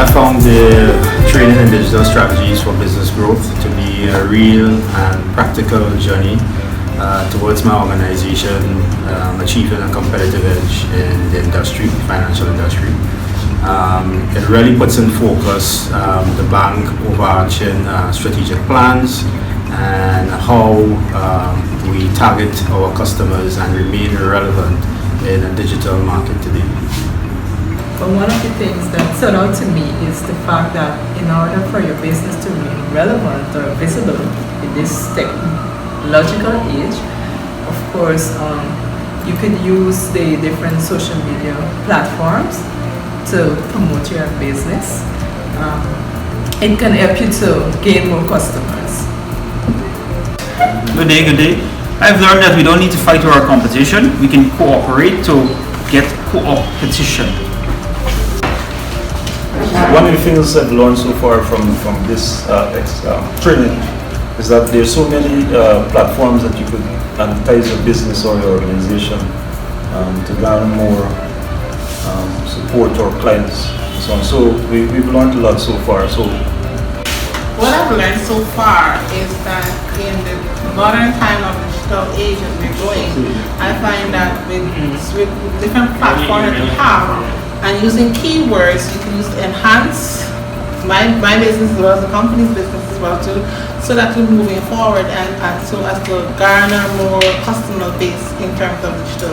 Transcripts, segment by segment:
I found the training in digital strategies for business growth to be a real and practical journey towards my organization achieving a competitive edge in the industry, financial industry. It really puts in focus the bank overarching strategic plans and how we target our customers and remain relevant in a digital market today. But one of the things that stood out to me is the fact that in order for your business to remain relevant or visible in this technological age, of course, you could use the different social media platforms to promote your business. It can help you to gain more customers. Good day, good day. I've learned that we don't need to fight with our competition. We can cooperate to get co-opetition. One of the things I've learned so far from this training is that there are so many platforms that you could advertise your business or your organization to garner more support to our clients and so on. So we've learned a lot so far. So what I've learned so far is that in the modern time of digital age as we're going, I find that with different platforms that we have and using keywords, you can use to enhance my business as well as the company's business as well too, so that we're moving forward and so as to garner more customer base in terms of digital.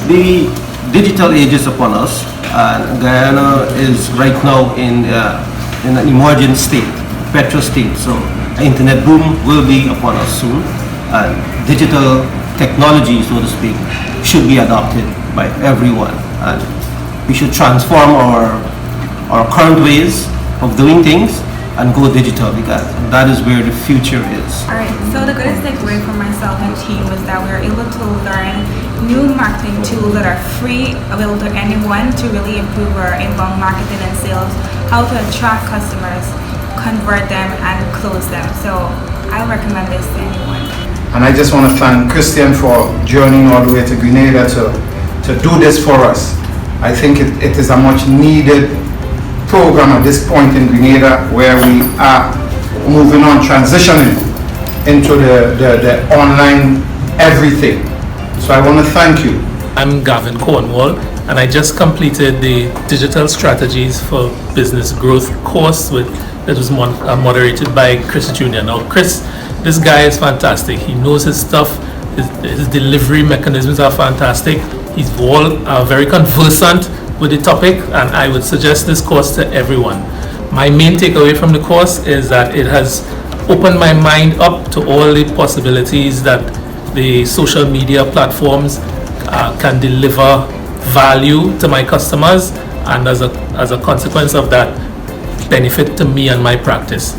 The digital age is upon us, and Guyana is right now in an emergent state, petro state. So internet boom will be upon us soon, and digital technology, so to speak, should be adopted by everyone. And we should transform our current ways of doing things and go digital, because that is where the future is. Alright, so the greatest takeaway for myself and team was that we were able to learn new marketing tools that are free, available to anyone to really improve our inbound marketing and sales, how to attract customers, convert them and close them. So I recommend this to anyone. And I just want to thank Christian for journeying all the way to Grenada to do this for us. I think it is a much needed program at this point in Grenada, where we are moving on, transitioning into the online everything. So I want to thank you. I'm Gavin Cornwall, and I just completed the Digital Strategies for Business Growth course that was moderated by Chris Jr. Now Chris, this guy is fantastic. He knows his stuff. His delivery mechanisms are fantastic. He's all very conversant with the topic, and I would suggest this course to everyone. My main takeaway from the course is that it has opened my mind up to all the possibilities that the social media platforms can deliver value to my customers, and as a consequence of that, benefit to me and my practice.